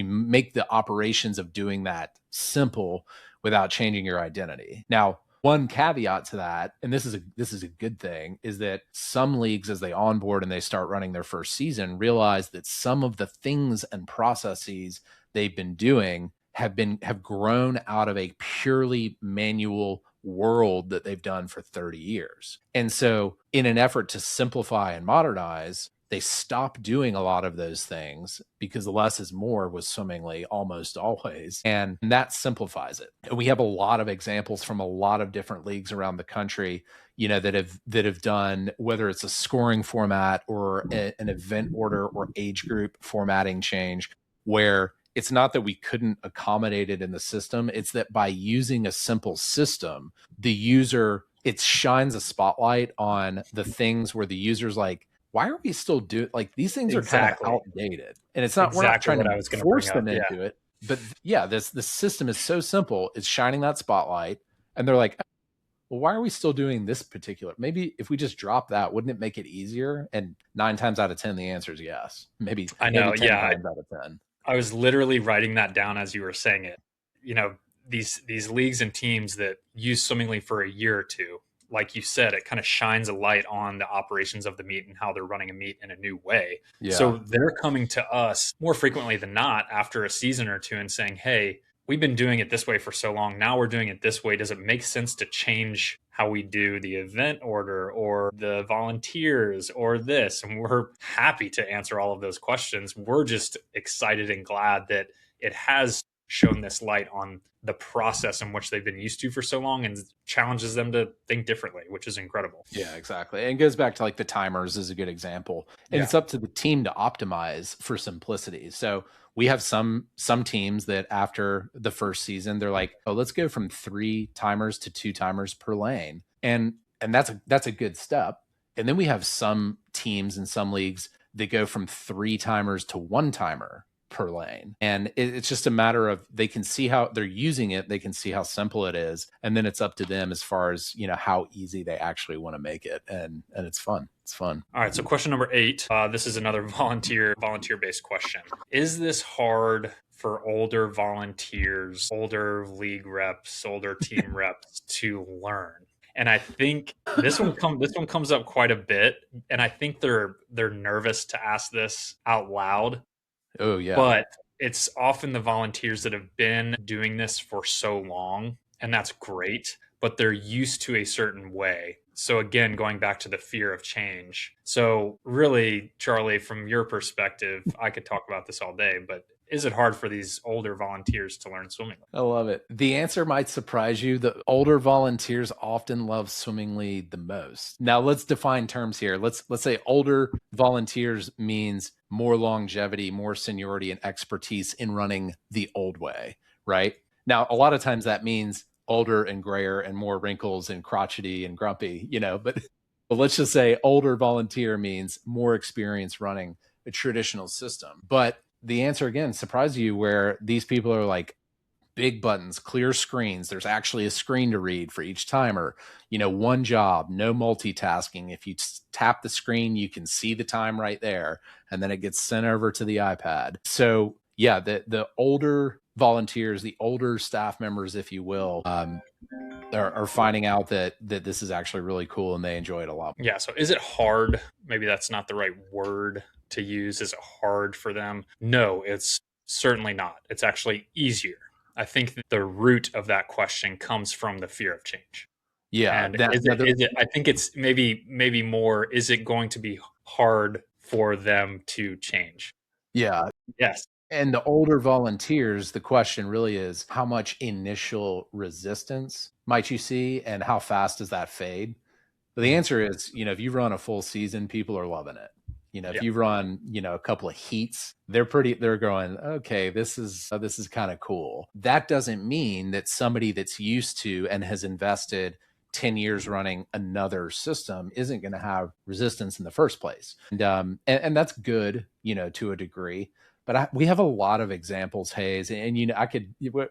Speaker 1: make the operations of doing that simple without changing your identity. Now, one caveat to that, and this is a good thing, is that some leagues, as they onboard and they start running their first season, realize that some of the things and processes they've been doing have grown out of a purely manual world that they've done for 30 years. And so in an effort to simplify and modernize, they stop doing a lot of those things because less is more with swimmingly almost always. And that simplifies it. And we have a lot of examples from a lot of different leagues around the country, that have done, whether it's a scoring format or an event order or age group formatting change, where it's not that we couldn't accommodate it in the system. It's that by using a simple system, it shines a spotlight on the things where the user's like, why are we still doing, like, these things are kind of outdated. And it's not, we're not trying to force them into it. But yeah, the system is so simple. It's shining that spotlight. And they're like, well, why are we still doing this particular? Maybe if we just drop that, wouldn't it make it easier? And 9 times out of 10, the answer is yes. Maybe 10 times out of 10.
Speaker 2: I was literally writing that down as you were saying it. These leagues and teams that use swimmingly for a year or two, like you said, it kind of shines a light on the operations of the meet and how they're running a meet in a new way. Yeah. So they're coming to us more frequently than not after a season or two and saying, hey, we've been doing it this way for so long. Now we're doing it this way. Does it make sense to change how we do the event order or the volunteers or this? And we're happy to answer all of those questions. We're just excited and glad that it has shown this light on the process in which they've been used to for so long and challenges them to think differently, which is incredible.
Speaker 1: Yeah, exactly. And it goes back to like the timers is a good example. And it's up to the team to optimize for simplicity. So we have some teams that after the first season, they're like, oh, let's go from 3 timers to 2 timers per lane. And that's a good step. And then we have some teams in some leagues that go from 3 timers to 1 timer per lane. And it's just a matter of, they can see how they're using it. They can see how simple it is. And then it's up to them as far as, how easy they actually want to make it. And it's fun. It's fun.
Speaker 2: All right. So question number 8, this is another volunteer-based question. Is this hard for older volunteers, older league reps, older team reps to learn? And I think this one comes up quite a bit. And I think they're nervous to ask this out loud.
Speaker 1: Oh, yeah.
Speaker 2: But it's often the volunteers that have been doing this for so long, and that's great, but they're used to a certain way. So again, going back to the fear of change. So really, Charlie, from your perspective, I could talk about this all day, but is it hard for these older volunteers to learn swimming?
Speaker 1: I love it. The answer might surprise you. The older volunteers often love swimmingly the most. Now let's define terms here. Let's say older volunteers means more longevity, more seniority and expertise in running the old way, right? Now, a lot of times that means older and grayer and more wrinkles and crotchety and grumpy, but let's just say older volunteer means more experience running a traditional system. But the answer, again, surprises you, where these people are like, big buttons, clear screens. There's actually a screen to read for each timer. One job, no multitasking. If you tap the screen, you can see the time right there, and then it gets sent over to the iPad. So yeah, the older volunteers, the older staff members, if you will, are finding out that this is actually really cool and they enjoy it a lot.
Speaker 2: Yeah. So is it hard? Maybe that's not the right word to use. Is it hard for them? No, it's certainly not. It's actually easier. I think that the root of that question comes from the fear of change.
Speaker 1: Yeah.
Speaker 2: And I think it's maybe more, is it going to be hard for them to change?
Speaker 1: Yeah.
Speaker 2: Yes.
Speaker 1: And the older volunteers, the question really is how much initial resistance might you see and how fast does that fade? But the
Speaker 2: Mhm.
Speaker 1: answer is, if you run a full season, people are loving it. If
Speaker 2: Yeah,
Speaker 1: you run, a couple of heats, they're going, okay, this is kind of cool. That doesn't mean that somebody that's used to and has invested 10 years running another system isn't going to have resistance in the first place. And that's good, to a degree. But we have a lot of examples, Hayes, and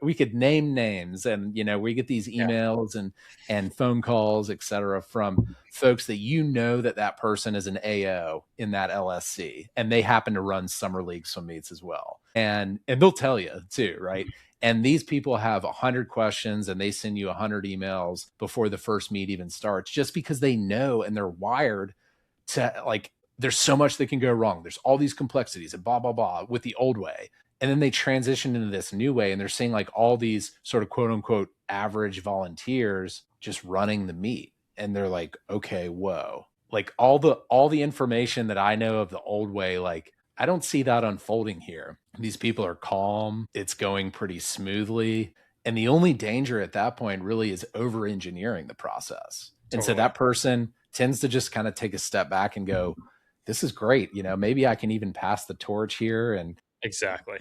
Speaker 1: we could name names, and we get these
Speaker 2: yeah,
Speaker 1: emails and phone calls, et cetera, from folks that that person is an AO in that LSC, and they happen to run summer league swim meets as well, and they'll tell you too, right? And these people have 100 questions, and they send you 100 emails before the first meet even starts, just because they know and they're wired to, like, there's so much that can go wrong. There's all these complexities and blah, blah, blah with the old way. And then they transition into this new way, and they're seeing like all these sort of quote unquote average volunteers just running the meet. And they're like, okay, whoa. Like all the information that I know of the old way, like I don't see that unfolding here. These people are calm. It's going pretty smoothly. And the only danger at that point really is over engineering the process. And so
Speaker 2: totally.
Speaker 1: that person tends to just kind of take a step back and go, this is great. Maybe I can even pass the torch here
Speaker 2: Exactly.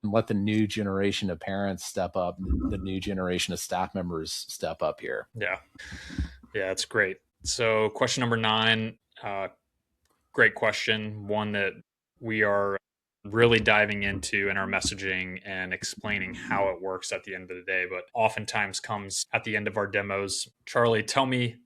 Speaker 1: and let the new generation of parents step up, the new generation of staff members step up here.
Speaker 2: Yeah. Yeah, it's great. So, question number 9, great question. One that we are really diving into in our messaging and explaining how it works at the end of the day, but oftentimes comes at the end of our demos. Charlie, tell me,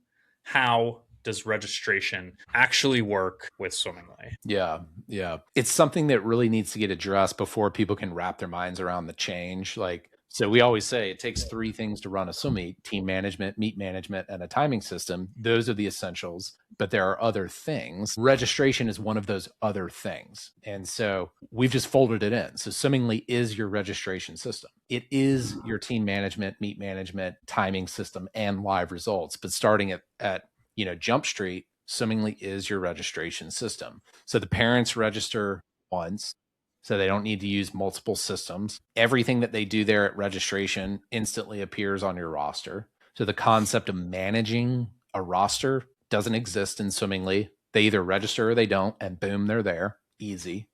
Speaker 2: how does registration actually work with Swimmingly?
Speaker 1: Yeah, yeah. It's something that really needs to get addressed before people can wrap their minds around the change. Like, so we always say it takes three things to run a swim meet: team management, meet management, and a timing system. Those are the essentials, but there are other things. Registration is one of those other things. And so we've just folded it in. So Swimmingly is your registration system. It is your team management, meet management, timing system, and live results. But starting at Jump Street, Swimmingly is your registration system. So the parents register once, so they don't need to use multiple systems. Everything that they do there at registration instantly appears on your roster. So the concept of managing a roster doesn't exist in Swimmingly. They either register or they don't, and boom, they're there. Easy.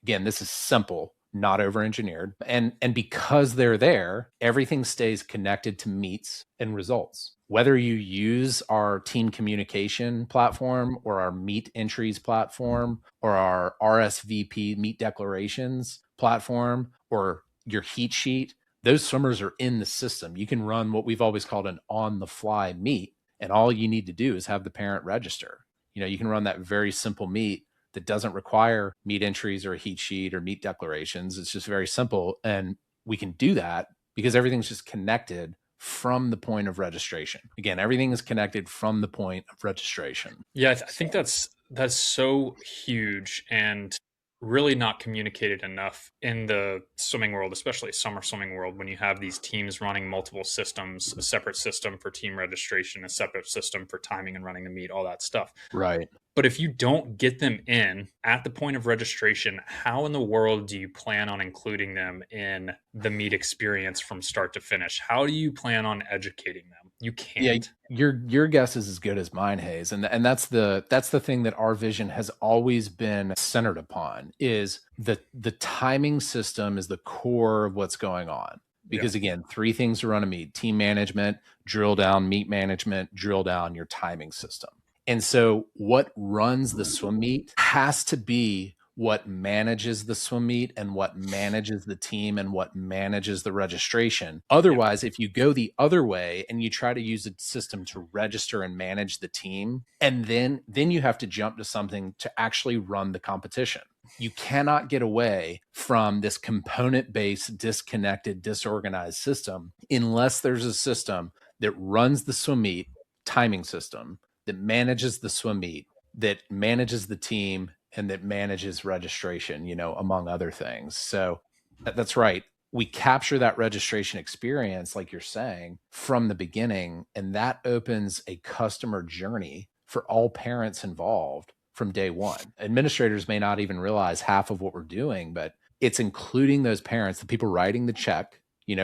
Speaker 1: Again, this is simple, not over engineered. And because they're there, everything stays connected to meets and results. Whether you use our team communication platform or our meet entries platform or our RSVP meet declarations platform or your heat sheet, those swimmers are in the system. You can run what we've always called an on the fly meet, and all you need to do is have the parent register. You can run that very simple meet that doesn't require meet entries or a heat sheet or meet declarations. It's just very simple. And we can do that because everything's just connected from the point of registration. Again, everything is connected from the point of registration.
Speaker 2: Yeah, I think that's so huge and really not communicated enough in the swimming world, especially summer swimming world, when you have these teams running multiple systems, a separate system for team registration, a separate system for timing and running the meet, all that stuff.
Speaker 1: Right.
Speaker 2: But if you don't get them in at the point of registration, how in the world do you plan on including them in the meet experience from start to finish? How do you plan on educating them? You
Speaker 1: Yeah,
Speaker 2: can't.
Speaker 1: your guess is as good as mine, Hayes. And that's the thing that our vision has always been centered upon, is the timing system is the core of what's going on.
Speaker 2: Yeah.
Speaker 1: Because again, three things to run a meet: team management, drill down meet management, drill down your timing system. And so what runs the swim meet has to be what manages the swim meet and what manages the team and what manages the registration.
Speaker 2: Yeah.
Speaker 1: Otherwise, if you go the other way and you try to use a system to register and manage the team, and then you have to jump to something to actually run the competition. You cannot get away from this component-based, disconnected, disorganized system unless there's a system that runs the swim meet timing system, that manages the swim meet, that manages the team, and that manages registration, among other things. So that's right. We capture that registration experience, like you're saying, from the beginning, and that opens a customer journey for all parents involved from day one. Administrators may not even realize half of what we're doing, but it's including those parents, the people writing the check,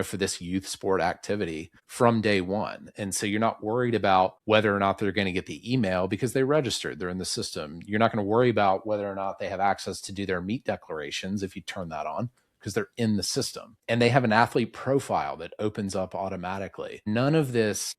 Speaker 1: for this youth sport activity from day one. And so you're not worried about whether or not they're going to get the email because they registered, they're in the system. You're not going to worry about whether or not they have access to do their meet declarations if you turn that on, because they're in the system. And they have an athlete profile that opens up automatically. None of this,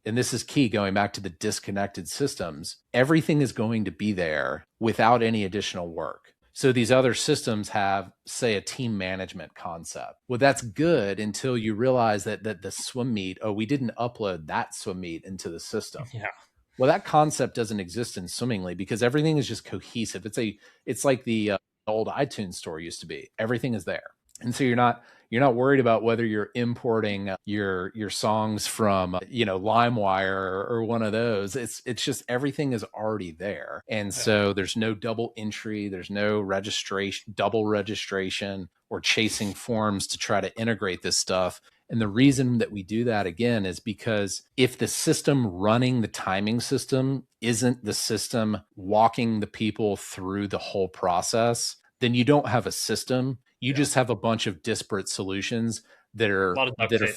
Speaker 1: and this is key, going back to the disconnected systems, everything is going to be there without any additional work. So these other systems have, say, a team management concept. Well, that's good until you realize that the swim meet, we didn't upload that swim meet into the system.
Speaker 2: Yeah.
Speaker 1: Well, that concept doesn't exist in Swimmingly because everything is just cohesive. It's like the old iTunes store used to be. Everything is there. And so you're not worried about whether you're importing your songs from LimeWire or one of those. It's just everything is already there, and so there's no double entry, there's no double registration, or chasing forms to try to integrate this stuff. And the reason that we do that, again, is because if the system running the timing system isn't the system walking the people through the whole process, then you don't have a system. You just have a bunch of disparate solutions that are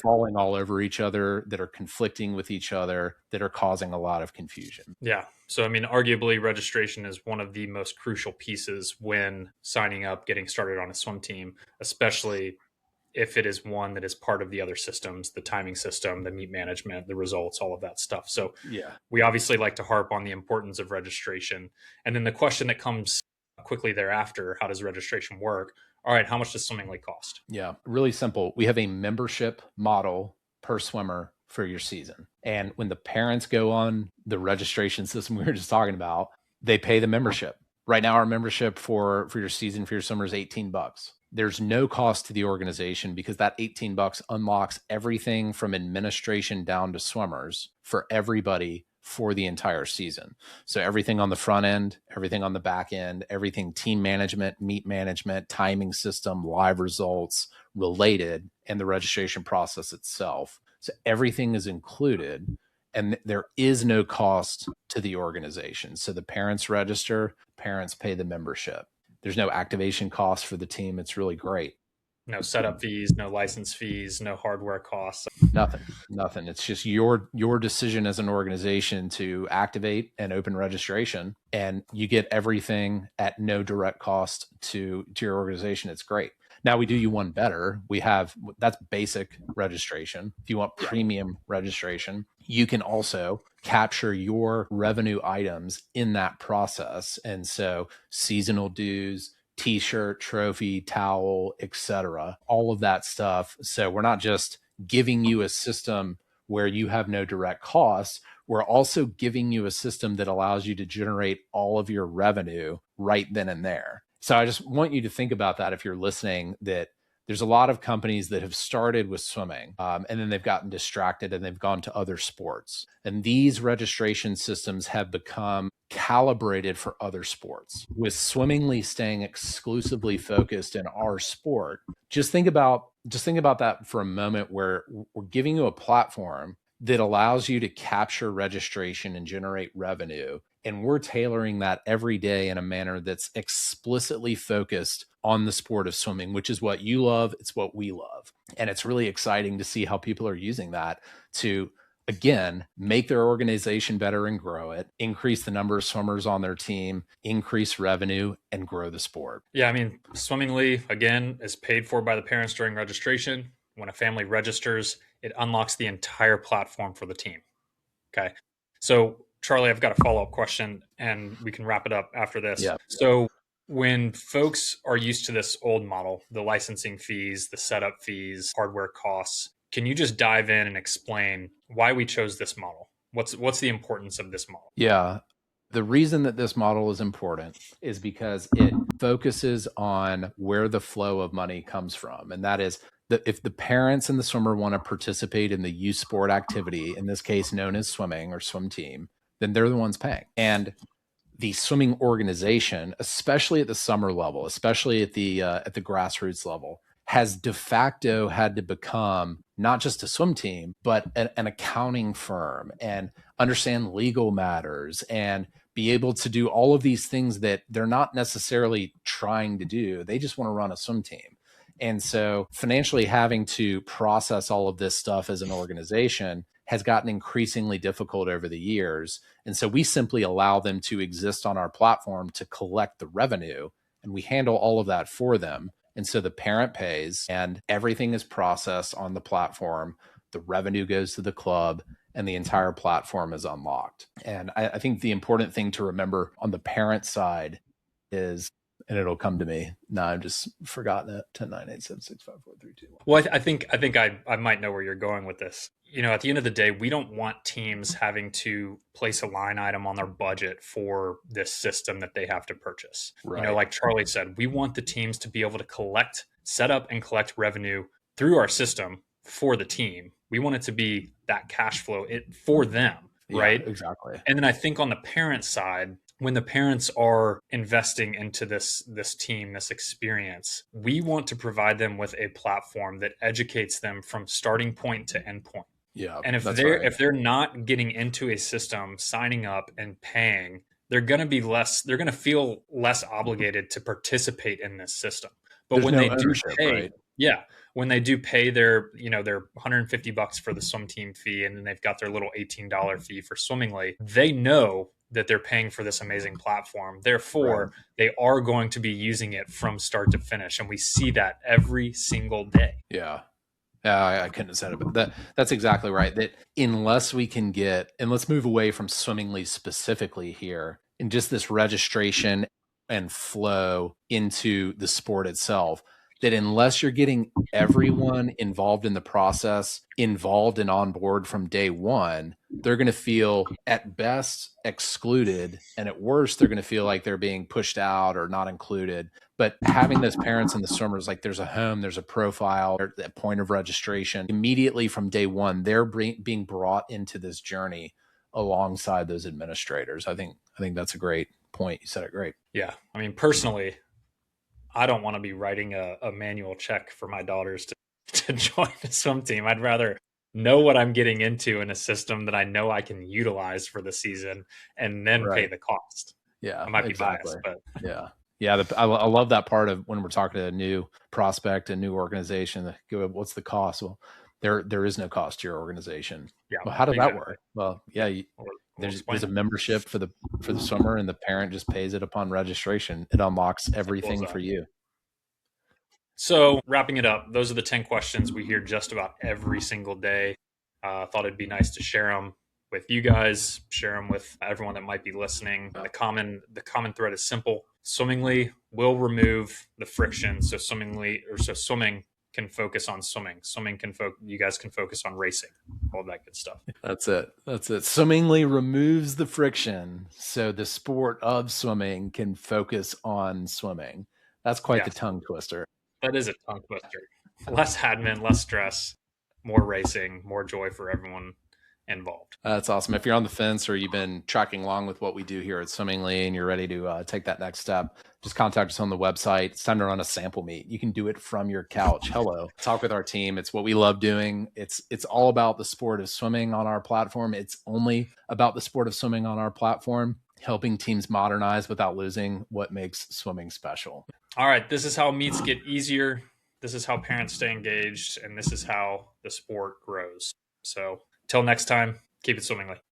Speaker 1: falling all over each other, that are conflicting with each other, that are causing a lot of confusion.
Speaker 2: Yeah. So, I mean, arguably registration is one of the most crucial pieces when signing up, getting started on a swim team, especially if it is one that is part of the other systems, the timing system, the meet management, the results, all of that stuff. So we obviously like to harp on the importance of registration. And then the question that comes quickly thereafter, how does registration work? All right, how much does Swimmingly cost?
Speaker 1: Yeah, really simple. We have a membership model per swimmer for your season. And when the parents go on the registration system we were just talking about, they pay the membership. Right now, our membership for your season, for your summer, is $18. There's no cost to the organization because that $18 unlocks everything from administration down to swimmers for everybody for the entire season. So everything on the front end, everything on the back end, everything team management, meet management, timing system, live results related, and the registration process itself. So everything is included, and there is no cost to the organization. So the parents register, parents pay the membership. There's no activation cost for the team. It's really great.
Speaker 2: No setup fees, no license fees, no hardware costs.
Speaker 1: Nothing. It's just your decision as an organization to activate and open registration, and you get everything at no direct cost to your organization. It's great. Now we do you one better. That's basic registration. If you want premium registration, you can also capture your revenue items in that process. And so seasonal dues, t-shirt, trophy, towel, etc., all of that stuff. So we're not just giving you a system where you have no direct costs. We're also giving you a system that allows you to generate all of your revenue right then and there. So I just want you to think about that if you're listening, that there's a lot of companies that have started with swimming and then they've gotten distracted and they've gone to other sports. And these registration systems have become calibrated for other sports. With Swimmingly staying exclusively focused in our sport, just think about that for a moment, where we're giving you a platform that allows you to capture registration and generate revenue. And we're tailoring that every day in a manner that's explicitly focused on the sport of swimming, which is what you love. It's what we love. And it's really exciting to see how people are using that to, again, make their organization better and grow it, increase the number of swimmers on their team, increase revenue, and grow the sport.
Speaker 2: Yeah, I mean, Swimmingly, again, is paid for by the parents during registration. When a family registers, it unlocks the entire platform for the team. Okay. So, Charlie, I've got a follow-up question, and we can wrap it up after this.
Speaker 1: Yeah.
Speaker 2: So when folks are used to this old model, the licensing fees, the setup fees, hardware costs, can you just dive in and explain why we chose this model? What's the importance of this model?
Speaker 1: Yeah. The reason that this model is important is because it focuses on where the flow of money comes from. And that is that if the parents and the swimmer want to participate in the youth sport activity, in this case known as swimming or swim team, then they're the ones paying. And the swimming organization, especially at the summer level, especially at the grassroots level, has de facto had to become not just a swim team, but an accounting firm, and understand legal matters and be able to do all of these things that they're not necessarily trying to do. They just want to run a swim team. And so financially having to process all of this stuff as an organization has gotten increasingly difficult over the years. And so we simply allow them to exist on our platform to collect the revenue, and we handle all of that for them. And so the parent pays and everything is processed on the platform. The revenue goes to the club and the entire platform is unlocked. And I think the important thing to remember on the parent side is, and it'll come to me. No, I've just forgotten it. 1098765432.
Speaker 2: Well, I think I might know where you're going with this. At the end of the day, we don't want teams having to place a line item on their budget for this system that they have to purchase.
Speaker 1: Right.
Speaker 2: Like Charlie said, we want the teams to be able to set up and collect revenue through our system for the team. We want it to be that cash flow for them, right?
Speaker 1: Yeah, exactly.
Speaker 2: And then I think on the parent side, when the parents are investing into this team, this experience, we want to provide them with a platform that educates them from starting point to end point.
Speaker 1: Yeah.
Speaker 2: And if they're not getting into a system, signing up and paying, they're going to feel less obligated to participate in this system. But when they do pay, right? Yeah, when they do pay their $150 for the swim team fee, and then they've got their little $18 fee for Swimmingly, they know that they're paying for this amazing platform. Therefore, they are going to be using it from start to finish. And we see that every single day.
Speaker 1: Yeah. I couldn't have said it, but that's exactly right. That unless we can and let's move away from Swimmingly specifically here, and just this registration and flow into the sport itself, that unless you're getting everyone involved in the process, involved and on board from day one, they're going to feel at best excluded. And at worst, they're going to feel like they're being pushed out or not included. But having those parents and the swimmers, like there's a home, there's a profile, at point of registration, immediately from day one, they're being brought into this journey alongside those administrators. I think that's a great point. You said it great.
Speaker 2: Yeah. I mean, personally, I don't want to be writing a manual check for my daughters to join a swim team. I'd rather know what I'm getting into in a system that I know I can utilize for the season and then pay the cost.
Speaker 1: Yeah.
Speaker 2: I might be biased, but
Speaker 1: yeah. I love that part of when we're talking to a new prospect, a new organization. What's the cost? Well, there is no cost to your organization.
Speaker 2: Yeah.
Speaker 1: Well, how does that work? Well, yeah, there's a membership for the swimmer, and the parent just pays it upon registration. It unlocks everything for you.
Speaker 2: So wrapping it up, those are the 10 questions we hear just about every single day. Thought it'd be nice to share them with you guys, share them with everyone that might be listening. The common thread is simple. Swimmingly will remove the friction. So swimming can focus on swimming. You guys can focus on racing, all that good stuff.
Speaker 1: That's it. Swimmingly removes the friction, so the sport of swimming can focus on swimming. That's quite the tongue twister.
Speaker 2: That is a tongue twister. Less admin, less stress, more racing, more joy for everyone involved.
Speaker 1: That's awesome. If you're on the fence or you've been tracking along with what we do here at Swimmingly and you're ready to take that next step, just contact us on the website. It's time to run a sample meet. You can do it from your couch. Hello. Talk with our team. It's what we love doing. It's all about the sport of swimming on our platform. It's only about the sport of swimming on our platform, helping teams modernize without losing what makes swimming special.
Speaker 2: All right. This is how meets get easier. This is how parents stay engaged. And this is how the sport grows. So till next time, keep it swimmingly.